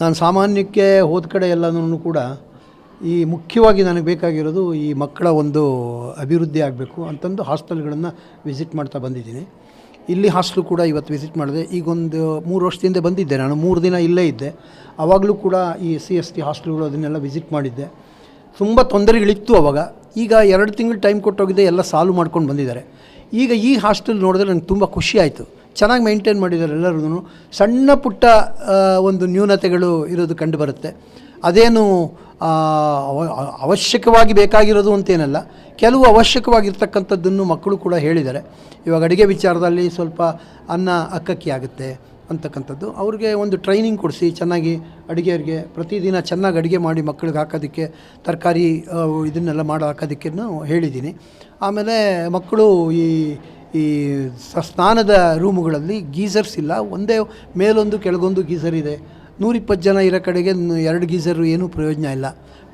ನಾನು ಸಾಮಾನ್ಯಕ್ಕೆ ಹೋದ ಕಡೆ ಎಲ್ಲನೂ ಕೂಡ ಈ ಮುಖ್ಯವಾಗಿ ನನಗೆ ಬೇಕಾಗಿರೋದು ಈ ಮಕ್ಕಳ ಒಂದು ಅಭಿವೃದ್ಧಿ ಆಗಬೇಕು ಅಂತಂದು ಹಾಸ್ಟೆಲ್ಗಳನ್ನು ವಿಸಿಟ್ ಮಾಡ್ತಾ ಬಂದಿದ್ದೀನಿ. ಇಲ್ಲಿ ಹಾಸ್ಟೆಲ್ ಕೂಡ ಇವತ್ತು ವಿಸಿಟ್ ಮಾಡಿದೆ. ಈಗೊಂದು 3 ವರ್ಷದಿಂದ ಬಂದಿದ್ದೆ, ನಾನು 3 ದಿನ ಇಲ್ಲೇ ಇದ್ದೆ. ಆವಾಗಲೂ ಕೂಡ ಈ SC/ST ಹಾಸ್ಟೆಲ್ಗಳು ಅದನ್ನೆಲ್ಲ ವಿಸಿಟ್ ಮಾಡಿದ್ದೆ. ತುಂಬ ತೊಂದರೆಗಳಿತ್ತು ಆವಾಗ. ಈಗ 2 ತಿಂಗಳು ಟೈಮ್ ಕೊಟ್ಟೋಗಿದೆ, ಎಲ್ಲ ಸಾಲ್ವ್ ಮಾಡ್ಕೊಂಡು ಬಂದಿದ್ದಾರೆ. ಈಗ ಈ ಹಾಸ್ಟೆಲ್ ನೋಡಿದ್ರೆ ನನಗೆ ತುಂಬ ಖುಷಿ ಆಯಿತು. ಚೆನ್ನಾಗಿ ಮೇಂಟೈನ್ ಮಾಡಿದ್ದಾರೆ ಎಲ್ಲರೂ. ಸಣ್ಣ ಪುಟ್ಟ ಒಂದು ನ್ಯೂನತೆಗಳು ಇರೋದು ಕಂಡು ಬರುತ್ತೆ. ಅದೇನು ಅವಶ್ಯಕವಾಗಿ ಬೇಕಾಗಿರೋದು ಅಂತೇನಲ್ಲ, ಕೆಲವು ಅವಶ್ಯಕವಾಗಿರ್ತಕ್ಕಂಥದ್ದನ್ನು ಮಕ್ಕಳು ಕೂಡ ಹೇಳಿದ್ದಾರೆ. ಇವಾಗ ಅಡುಗೆ ವಿಚಾರದಲ್ಲಿ ಸ್ವಲ್ಪ ಅನ್ನ ಅಕ್ಕಕ್ಕಿ ಆಗುತ್ತೆ ಅಂತಕ್ಕಂಥದ್ದು, ಅವ್ರಿಗೆ ಒಂದು ಟ್ರೈನಿಂಗ್ ಕೊಡಿಸಿ ಚೆನ್ನಾಗಿ ಅಡುಗೆಯವ್ರಿಗೆ ಪ್ರತಿದಿನ ಚೆನ್ನಾಗಿ ಅಡುಗೆ ಮಾಡಿ ಮಕ್ಕಳಿಗೆ ಹಾಕೋದಕ್ಕೆ ತರಕಾರಿ ಇದನ್ನೆಲ್ಲ ಮಾಡಿ ಹಾಕೋದಕ್ಕೆ ಹೇಳಿದ್ದೀನಿ. ಆಮೇಲೆ ಮಕ್ಕಳು ಈ ಸ್ನಾನದ ರೂಮುಗಳಲ್ಲಿ ಗೀಝರ್ಸ್ ಇಲ್ಲ, ಒಂದೇ ಮೇಲೊಂದು ಕೆಳಗೊಂದು ಗೀಝರ್ ಇದೆ. 120 ಜನ ಇರೋ ಕಡೆಗೆ 2 ಗೀಝರು ಏನೂ ಪ್ರಯೋಜನ ಇಲ್ಲ.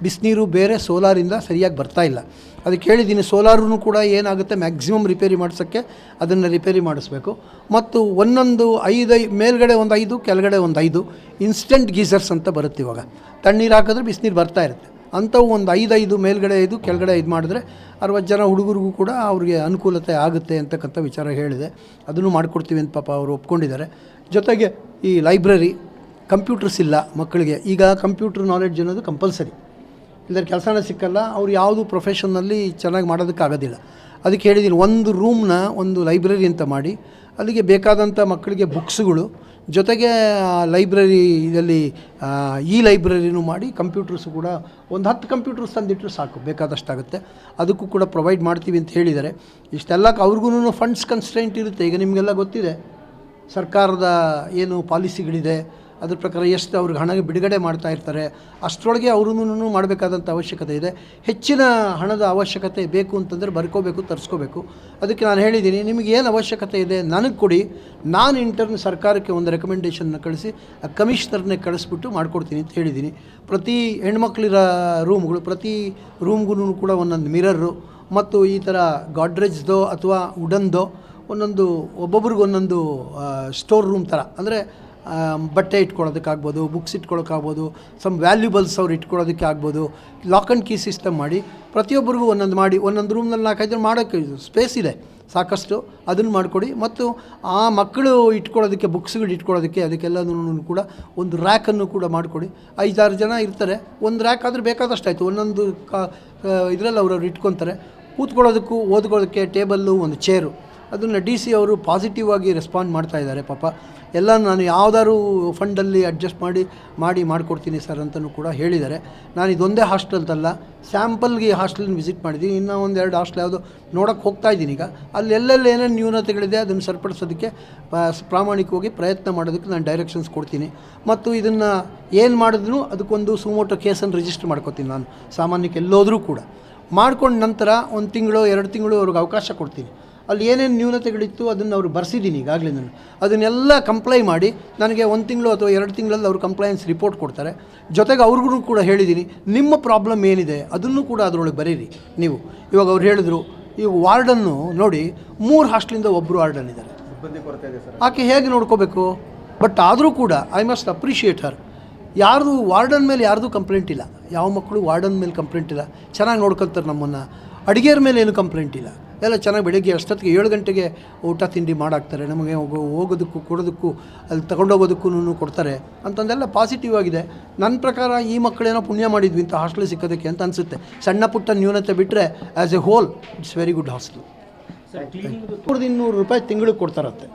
ಬಿಸಿನೀರು ಬೇರೆ ಸೋಲಾರಿಂದ ಸರಿಯಾಗಿ ಬರ್ತಾಯಿಲ್ಲ. ಅದಕ್ಕೆ ಹೇಳಿದ್ದೀನಿ, ಸೋಲಾರೂ ಕೂಡ ಏನಾಗುತ್ತೆ ಮ್ಯಾಕ್ಸಿಮಮ್ ರಿಪೇರಿ ಮಾಡಿಸೋಕ್ಕೆ ಅದನ್ನು ರಿಪೇರಿ ಮಾಡಿಸ್ಬೇಕು. ಮತ್ತು ಒಂದೊಂದು 5 ಮೇಲ್ಗಡೆ ಒಂದು 5 ಕೆಳಗಡೆ ಒಂದು 5 ಇನ್ಸ್ಟೆಂಟ್ ಗೀಝರ್ಸ್ ಅಂತ ಬರುತ್ತೆ. ಇವಾಗ ತಣ್ಣೀರು ಹಾಕಿದ್ರೆ ಬಿಸಿನೀರು ಬರ್ತಾ ಇರುತ್ತೆ. ಅಂಥವು ಒಂದು 5 ಮೇಲ್ಗಡೆ 5 ಕೆಳಗಡೆ 5 ಮಾಡಿದ್ರೆ 60 ಜನ ಹುಡುಗರಿಗೂ ಕೂಡ ಅವ್ರಿಗೆ ಅನುಕೂಲತೆ ಆಗುತ್ತೆ ಅಂತಕ್ಕಂಥ ವಿಚಾರ ಹೇಳಿದೆ. ಅದನ್ನು ಮಾಡಿಕೊಡ್ತೀವಿ ಅಂತ ಪಾಪ ಅವರು ಒಪ್ಕೊಂಡಿದ್ದಾರೆ. ಜೊತೆಗೆ ಈ ಲೈಬ್ರರಿ, ಕಂಪ್ಯೂಟರ್ಸ್ ಇಲ್ಲ ಮಕ್ಕಳಿಗೆ. ಈಗ ಕಂಪ್ಯೂಟರ್ ನಾಲೆಡ್ಜ್ ಅನ್ನೋದು ಕಂಪಲ್ಸರಿ, ಇಲ್ಲದ್ರೆ ಕೆಲಸನೇ ಸಿಕ್ಕಲ್ಲ. ಅವ್ರು ಯಾವುದು ಪ್ರೊಫೆಷನ್ನಲ್ಲಿ ಚೆನ್ನಾಗಿ ಮಾಡೋದಕ್ಕಾಗೋದಿಲ್ಲ. ಅದಕ್ಕೆ ಹೇಳಿದ್ದೀನಿ, ಒಂದು ರೂಮ್ನ ಒಂದು ಲೈಬ್ರರಿ ಅಂತ ಮಾಡಿ ಅಲ್ಲಿಗೆ ಬೇಕಾದಂಥ ಮಕ್ಕಳಿಗೆ ಬುಕ್ಸ್ಗಳು, ಜೊತೆಗೆ ಲೈಬ್ರರಿ ಇದರಲ್ಲಿ ಈ ಲೈಬ್ರರಿನೂ ಮಾಡಿ ಕಂಪ್ಯೂಟರ್ಸು ಕೂಡ ಒಂದು 10 ಕಂಪ್ಯೂಟರ್ಸ್ ತಂದಿಟ್ಟರು ಸಾಕು, ಬೇಕಾದಷ್ಟಾಗುತ್ತೆ. ಅದಕ್ಕೂ ಕೂಡ ಪ್ರೊವೈಡ್ ಮಾಡ್ತೀವಿ ಅಂತ ಹೇಳಿದ್ದಾರೆ. ಇಷ್ಟೆಲ್ಲ ಅವ್ರಿಗೂ ಫಂಡ್ಸ್ ಕನ್ಸ್ಟ್ರೆಂಟ್ ಇರುತ್ತೆ. ಈಗ ನಿಮಗೆಲ್ಲ ಗೊತ್ತಿದೆ ಸರ್ಕಾರದ ಏನು ಪಾಲಿಸಿಗಳಿದೆ, ಅದ್ರ ಪ್ರಕಾರ ಎಷ್ಟು ಅವ್ರಿಗೆ ಹಣ ಬಿಡುಗಡೆ ಮಾಡ್ತಾ ಇರ್ತಾರೆ. ಅಷ್ಟರೊಳಗೆ ಅವ್ರೂ ಮಾಡಬೇಕಾದಂಥ ಅವಶ್ಯಕತೆ ಇದೆ. ಹೆಚ್ಚಿನ ಹಣದ ಅವಶ್ಯಕತೆ ಬೇಕು ಅಂತಂದರೆ ಬರ್ಕೋಬೇಕು, ತರಿಸ್ಕೋಬೇಕು. ಅದಕ್ಕೆ ನಾನು ಹೇಳಿದ್ದೀನಿ, ನಿಮಗೆ ಏನು ಅವಶ್ಯಕತೆ ಇದೆ ನನಗೆ ಕೊಡಿ, ನಾನು ಇಂಟರ್ನ್ ಸರ್ಕಾರಕ್ಕೆ ಒಂದು ರೆಕಮೆಂಡೇಷನ್ನ ಕಳಿಸಿ ಆ ಕಮಿಷನರ್ನೇ ಕಳಿಸ್ಬಿಟ್ಟು ಮಾಡಿಕೊಡ್ತೀನಿ ಅಂತ ಹೇಳಿದ್ದೀನಿ. ಪ್ರತಿ ಹೆಣ್ಮಕ್ಳಿರ ರೂಮ್ಗಳು, ಪ್ರತಿ ರೂಮ್ಗೂ ಕೂಡ ಒಂದೊಂದು ಮಿರರು ಮತ್ತು ಈ ಥರ ಗಾಡ್ರೇಜ್ದೋ ಅಥವಾ ವುಡನ್ದೋ ಒಂದೊಂದು, ಒಬ್ಬೊಬ್ರಿಗೆ ಒಂದೊಂದು ಸ್ಟೋರ್ ರೂಮ್ ಥರ, ಅಂದರೆ ಬಟ್ಟೆ ಇಟ್ಕೊಳ್ಳೋದಕ್ಕಾಗ್ಬೋದು, ಬುಕ್ಸ್ ಇಟ್ಕೊಳ್ಳೋಕ್ಕಾಗ್ಬೋದು, ಸಮ್ ವ್ಯಾಲ್ಯೂಬಲ್ಸ್ ಅವ್ರು ಇಟ್ಕೊಳ್ಳೋದಕ್ಕೆ ಆಗ್ಬೋದು. ಲಾಕ್ ಆ್ಯಂಡ್ ಕೀ ಸಿಸ್ಟಮ್ ಮಾಡಿ ಪ್ರತಿಯೊಬ್ಬರಿಗೂ ಒಂದೊಂದು ಮಾಡಿ, ಒಂದೊಂದು ರೂಮ್ನಲ್ಲಿ 4-5 ಜನ ಮಾಡೋಕ್ಕೆ ಸ್ಪೇಸ್ ಇದೆ ಸಾಕಷ್ಟು, ಅದನ್ನು ಮಾಡಿಕೊಡಿ. ಮತ್ತು ಆ ಮಕ್ಕಳು ಇಟ್ಕೊಳ್ಳೋದಕ್ಕೆ, ಬುಕ್ಸ್ಗಳು ಇಟ್ಕೊಳ್ಳೋದಕ್ಕೆ ಅದಕ್ಕೆಲ್ಲದೂ ಕೂಡ ಒಂದು ರ್ಯಾಕನ್ನು ಕೂಡ ಮಾಡಿಕೊಡಿ. 5-6 ಜನ ಇರ್ತಾರೆ, ಒಂದು ರ್ಯಾಕ್ ಆದರೆ ಬೇಕಾದಷ್ಟು ಆಯಿತು. ಒಂದೊಂದು ಇದರಲ್ಲಿ ಅವ್ರವ್ರು ಇಟ್ಕೊತಾರೆ. ಕೂತ್ಕೊಳ್ಳೋದಕ್ಕೂ ಓದ್ಕೊಳ್ಳೋದಕ್ಕೆ ಟೇಬಲ್ಲು, ಒಂದು ಚೇರು, ಅದನ್ನು DC ಅವರು ಪಾಸಿಟಿವ್ ಆಗಿ ರೆಸ್ಪಾಂಡ್ ಮಾಡ್ತಾ ಇದ್ದಾರೆ. ಪಾಪ ಎಲ್ಲ ನಾನು ಯಾವುದಾದ್ರು ಫಂಡಲ್ಲಿ ಅಡ್ಜಸ್ಟ್ ಮಾಡಿಕೊಡ್ತೀನಿ ಸರ್ ಅಂತಲೂ ಕೂಡ ಹೇಳಿದ್ದಾರೆ. ನಾನು ಇದೊಂದೇ ಹಾಸ್ಟೆಲ್ದಲ್ಲ, ಸ್ಯಾಂಪಲ್ಗೆ ಈ ಹಾಸ್ಟೆಲ್ನ ವಿಸಿಟ್ ಮಾಡಿದ್ದೀನಿ. ಇನ್ನೂ 1-2 ಹಾಸ್ಟೆಲ್ ಯಾವುದೋ ನೋಡೋಕ್ಕೆ ಹೋಗ್ತಾ ಇದ್ದೀನಿ. ಈಗ ಅಲ್ಲೆಲ್ಲೆಲ್ಲಿ ಏನೇನು ನ್ಯೂನತೆಗಳಿದೆ ಅದನ್ನು ಸರಿಪಡಿಸೋದಕ್ಕೆ ಪ್ರಾಮಾಣಿಕವಾಗಿ ಪ್ರಯತ್ನ ಮಾಡೋದಕ್ಕೆ ನಾನು ಡೈರೆಕ್ಷನ್ಸ್ ಕೊಡ್ತೀನಿ. ಮತ್ತು ಇದನ್ನು ಏನು ಮಾಡಿದ್ರೂ ಅದಕ್ಕೊಂದು ಸುಮೋಟೋ ಕೇಸನ್ನು ರಿಜಿಸ್ಟರ್ ಮಾಡ್ಕೋತೀನಿ ನಾನು ಸಾಮಾನ್ಯಕ್ಕೆ ಎಲ್ಲೋದ್ರೂ ಕೂಡ. ಮಾಡ್ಕೊಂಡು ನಂತರ 1 ತಿಂಗಳು 2 ತಿಂಗಳು ಅವ್ರಿಗೆ ಅವಕಾಶ ಕೊಡ್ತೀನಿ. ಅಲ್ಲಿ ಏನೇನು ನ್ಯೂನತೆಗಳಿತ್ತು ಅದನ್ನು ಅವ್ರು ಬರೆಸಿದ್ದೀನಿ ಈಗಾಗಲೇ. ನಾನು ಅದನ್ನೆಲ್ಲ ಕಂಪ್ಲೈ ಮಾಡಿ ನನಗೆ 1 ತಿಂಗಳು ಅಥವಾ 2 ತಿಂಗಳಲ್ಲಿ ಅವರು ಕಂಪ್ಲೈನ್ಸ್ ರಿಪೋರ್ಟ್ ಕೊಡ್ತಾರೆ. ಜೊತೆಗೆ ಅವ್ರಿಗೂ ಕೂಡ ಹೇಳಿದ್ದೀನಿ, ನಿಮ್ಮ ಪ್ರಾಬ್ಲಮ್ ಏನಿದೆ ಅದನ್ನು ಕೂಡ ಅದರೊಳಗೆ ಬರೀರಿ ನೀವು. ಇವಾಗ ಅವ್ರು ಹೇಳಿದ್ರು, ಈಗ ವಾರ್ಡನ್ನು ನೋಡಿ 3 ಹಾಸ್ಟೆಲಿಂದ ಒಬ್ಬರು ವಾರ್ಡನ್ ಇದ್ದಾರೆ, ಆಕೆ ಹೇಗೆ ನೋಡ್ಕೋಬೇಕು? ಬಟ್ ಆದರೂ ಕೂಡ ಐ ಮಸ್ಟ್ ಅಪ್ರಿಷಿಯೇಟ್ ಹರ್. ಯಾರ್ದು ವಾರ್ಡನ್ ಮೇಲೆ ಯಾರ್ದು ಕಂಪ್ಲೇಂಟ್ ಇಲ್ಲ, ಯಾವ ಮಕ್ಕಳು ವಾರ್ಡನ್ ಮೇಲೆ ಕಂಪ್ಲೇಂಟ್ ಇಲ್ಲ, ಚೆನ್ನಾಗಿ ನೋಡ್ಕೊತಾರೆ ನಮ್ಮನ್ನು. ಅಡುಗೆಯವ್ರ ಮೇಲೆ ಏನು ಕಂಪ್ಲೇಂಟ್ ಇಲ್ಲ, ಎಲ್ಲ ಚೆನ್ನಾಗಿ ಬೆಳಗ್ಗೆ ಅಷ್ಟೊತ್ತಿಗೆ 7 ಗಂಟೆಗೆ ಊಟ ತಿಂಡಿ ಮಾಡಾಕ್ತಾರೆ. ನಮಗೆ ಹೋಗೋದಕ್ಕೂ ಕೊಡೋದಕ್ಕೂ ಅಲ್ಲಿ ತಗೊಂಡೋಗೋದಕ್ಕೂ ಕೊಡ್ತಾರೆ ಅಂತಂದೆಲ್ಲ ಪಾಸಿಟಿವ್ ಆಗಿದೆ. ನನ್ನ ಪ್ರಕಾರ ಈ ಮಕ್ಕಳೇನೋ ಪುಣ್ಯ ಮಾಡಿದ್ವಿ ಇಂಥ ಹಾಸ್ಟೆಲ್ ಸಿಕ್ಕೋದಕ್ಕೆ ಅಂತ ಅನಿಸುತ್ತೆ. ಸಣ್ಣ ಪುಟ್ಟ ನ್ಯೂನತೆ ಬಿಟ್ಟರೆ as a whole it's very good hostel. 1200 ರೂಪಾಯಿ ತಿಂಗಳಿಗೆ ಕೊಡ್ತಾರಂತೆ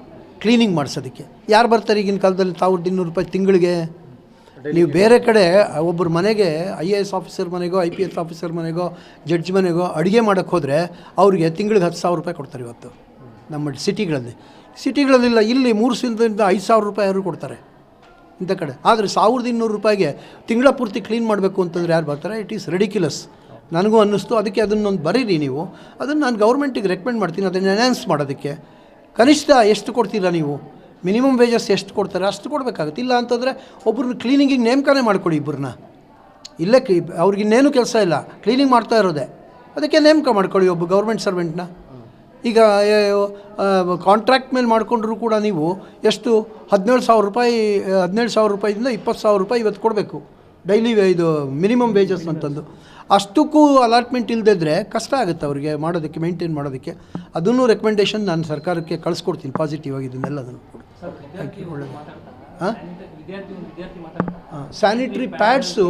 ಕ್ಲೀನಿಂಗ್ ಮಾಡಿಸೋದಕ್ಕೆ. ಯಾರು ಬರ್ತಾರೆ ಈಗಿನ ಕಾಲದಲ್ಲಿ 1200 ರೂಪಾಯಿ ತಿಂಗಳಿಗೆ? ನೀವು ಬೇರೆ ಕಡೆ ಒಬ್ಬರ ಮನೆಗೆ IAS ಆಫೀಸರ್ ಮನೆಗೋ IPS ಆಫೀಸರ್ ಮನೆಗೋ ಜಡ್ಜ್ ಮನೆಗೋ ಅಡುಗೆ ಮಾಡೋಕ್ಕೆ ಹೋದರೆ ಅವ್ರಿಗೆ ತಿಂಗಳಿಗೆ 10,000 ರೂಪಾಯಿ ಕೊಡ್ತಾರೆ ಇವತ್ತು ನಮ್ಮ ಸಿಟಿಗಳಲ್ಲಿಲ್ಲ. ಇಲ್ಲಿ 3,000ದಿಂದ 5,000 ರೂಪಾಯಿ ಅವರು ಕೊಡ್ತಾರೆ ಇಂಥ ಕಡೆ. ಆದರೆ 1,200 ರೂಪಾಯಿಗೆ ತಿಂಗಳ ಪೂರ್ತಿ ಕ್ಲೀನ್ ಮಾಡಬೇಕು ಅಂತಂದರೆ ಯಾರು ಬರ್ತಾರೆ? ಇಟ್ ಈಸ್ ರೆಡಿಕ್ಯುಲಸ್ ನನಗೂ ಅನ್ನಿಸ್ತು. ಅದಕ್ಕೆ ಅದನ್ನೊಂದು ಬರೀರಿ ನೀವು, ಅದನ್ನು ನಾನು ಗೌರ್ಮೆಂಟಿಗೆ ರೆಕಮೆಂಡ್ ಮಾಡ್ತೀನಿ ಅದನ್ನು ಎನ್ಹಾನ್ಸ್ ಮಾಡೋದಕ್ಕೆ. ಕನಿಷ್ಠ ಎಷ್ಟು ಕೊಡ್ತೀರಾ ನೀವು? ಮಿನಿಮಮ್ ವೇಜಸ್ ಎಷ್ಟು ಕೊಡ್ತಾರೆ ಅಷ್ಟು ಕೊಡಬೇಕಾಗುತ್ತೆ. ಇಲ್ಲ ಅಂತಂದರೆ ಒಬ್ಬರನ್ನ ಕ್ಲೀನಿಂಗಿಗೆ ನೇಮಕನೇ ಮಾಡಿಕೊಡಿ, ಇಬ್ಬರನ್ನ. ಇಲ್ಲೇ ಅವ್ರಿಗಿನ್ನೇನು ಕೆಲಸ ಇಲ್ಲ, ಕ್ಲೀನಿಂಗ್ ಮಾಡ್ತಾ ಇರೋದೆ, ಅದಕ್ಕೆ ನೇಮಕ ಮಾಡ್ಕೊಳ್ಳಿ ಒಬ್ಬ ಗೌರ್ಮೆಂಟ್ ಸರ್ವೆಂಟ್ನ. ಈಗ ಕಾಂಟ್ರಾಕ್ಟ್ ಮೇಲೆ ಮಾಡಿಕೊಂಡ್ರೂ ಕೂಡ ನೀವು ಎಷ್ಟು 17,000 ರೂಪಾಯಿ 17,000 ರೂಪಾಯಿಂದ 20,000 ರೂಪಾಯಿ ಇವತ್ತು ಕೊಡಬೇಕು ಡೈಲಿ ಇದು ಮಿನಿಮಮ್ ವೇಜಸ್ ಅಂತಂದು. ಅಷ್ಟಕ್ಕೂ ಅಲಾಟ್ಮೆಂಟ್ ಇಲ್ಲದಿದ್ದರೆ ಕಷ್ಟ ಆಗುತ್ತೆ ಅವರಿಗೆ ಮಾಡೋದಕ್ಕೆ, ಮೇಂಟೈನ್ ಮಾಡೋದಕ್ಕೆ. ಅದನ್ನು ರೆಕಮೆಂಡೇಷನ್ ನಾನು ಸರ್ಕಾರಕ್ಕೆ ಕಳಿಸ್ಕೊಡ್ತೀನಿ ಪಾಸಿಟಿವ್ ಆಗಿ ಇದನ್ನೆಲ್ಲದನ್ನು ಕೂಡ. ಒಳ್ಳೆಯದು. ಹಾಂ, ಸ್ಯಾನಿಟ್ರಿ ಪ್ಯಾಡ್ಸು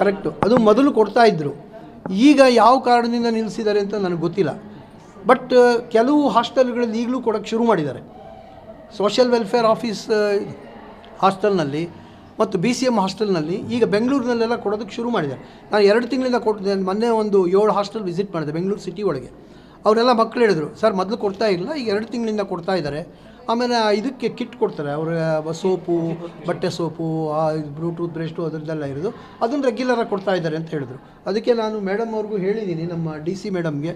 ಕರೆಕ್ಟು, ಅದು ಮೊದಲು ಕೊಡ್ತಾಯಿದ್ರು. ಈಗ ಯಾವ ಕಾರಣದಿಂದ ನಿಲ್ಲಿಸಿದ್ದಾರೆ ಅಂತ ನನಗೆ ಗೊತ್ತಿಲ್ಲ. ಬಟ್ ಕೆಲವು ಹಾಸ್ಟೆಲ್ಗಳಲ್ಲಿ ಈಗಲೂ ಕೊಡೋಕ್ಕೆ ಶುರು ಮಾಡಿದ್ದಾರೆ. ಸೋಷಿಯಲ್ ವೆಲ್ಫೇರ್ ಆಫೀಸ್ ಹಾಸ್ಟೆಲ್ನಲ್ಲಿ ಮತ್ತು BCM ಹಾಸ್ಟೆಲ್ನಲ್ಲಿ ಈಗ ಬೆಂಗಳೂರಿನಲ್ಲೆಲ್ಲ ಕೊಡೋದಕ್ಕೆ ಶುರು ಮಾಡಿದ್ದಾರೆ. ನಾನು 2 ತಿಂಗಳಿಂದ ಕೊಟ್ಟಿದ್ದೆ. ಮೊನ್ನೆ ಒಂದು 7 ಹಾಸ್ಟೆಲ್ ವಿಸಿಟ್ ಮಾಡಿದೆ ಬೆಂಗಳೂರು ಸಿಟಿ ಒಳಗೆ. ಅವರೆಲ್ಲ ಮಕ್ಕಳು ಹೇಳಿದ್ರು, ಸರ್ ಮೊದಲು ಕೊಡ್ತಾ ಇಲ್ಲ, ಈಗ 2 ತಿಂಗಳಿಂದ ಕೊಡ್ತಾ ಇದ್ದಾರೆ. ಆಮೇಲೆ ಇದಕ್ಕೆ ಕಿಟ್ ಕೊಡ್ತಾರೆ, ಅವರ ಸೋಪು, ಬಟ್ಟೆ ಸೋಪು, ಬ್ಲೂಟೂತ್ ಬ್ರಷ್ಟು ಅದರದ್ದೆಲ್ಲ ಇರೋದು, ಅದನ್ನು ರೆಗ್ಯುಲರಾಗಿ ಕೊಡ್ತಾ ಇದ್ದಾರೆ ಅಂತ ಹೇಳಿದ್ರು. ಅದಕ್ಕೆ ನಾನು ಮೇಡಮ್ ಅವ್ರಿಗೂ ಹೇಳಿದ್ದೀನಿ, ನಮ್ಮ DC ಮೇಡಮ್ಗೆ.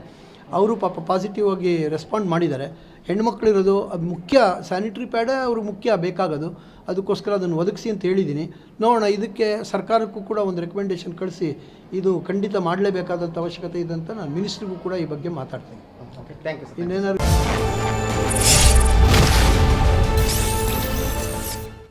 ಅವರು ಪಾಪ ಪಾಸಿಟಿವ್ ಆಗಿ ರೆಸ್ಪಾಂಡ್ ಮಾಡಿದ್ದಾರೆ. ಹೆಣ್ಮಕ್ಳಿರೋದು ಅದು ಮುಖ್ಯ, ಸ್ಯಾನಿಟ್ರಿ ಪ್ಯಾಡೇ ಅವ್ರಿಗೆ ಮುಖ್ಯ ಬೇಕಾಗೋದು. ಅದಕ್ಕೋಸ್ಕರ ಅದನ್ನು ಒದಗಿಸಿ ಅಂತ ಹೇಳಿದ್ದೀನಿ. ನೋಡೋಣ, ಇದಕ್ಕೆ ಸರ್ಕಾರಕ್ಕೂ ಕೂಡ ಒಂದು ರೆಕಮೆಂಡೇಷನ್ ಕಳಿಸಿ ಇದು ಖಂಡಿತ ಮಾಡಲೇಬೇಕಾದಂಥ ಅವಶ್ಯಕತೆ ಇದೆ ಅಂತ ನಾನು ಮಿನಿಸ್ಟ್ರಿಗೂ ಕೂಡ ಈ ಬಗ್ಗೆ ಮಾತಾಡ್ತೀನಿ. Thank you. ಇನ್ನೇನಾದ್ರು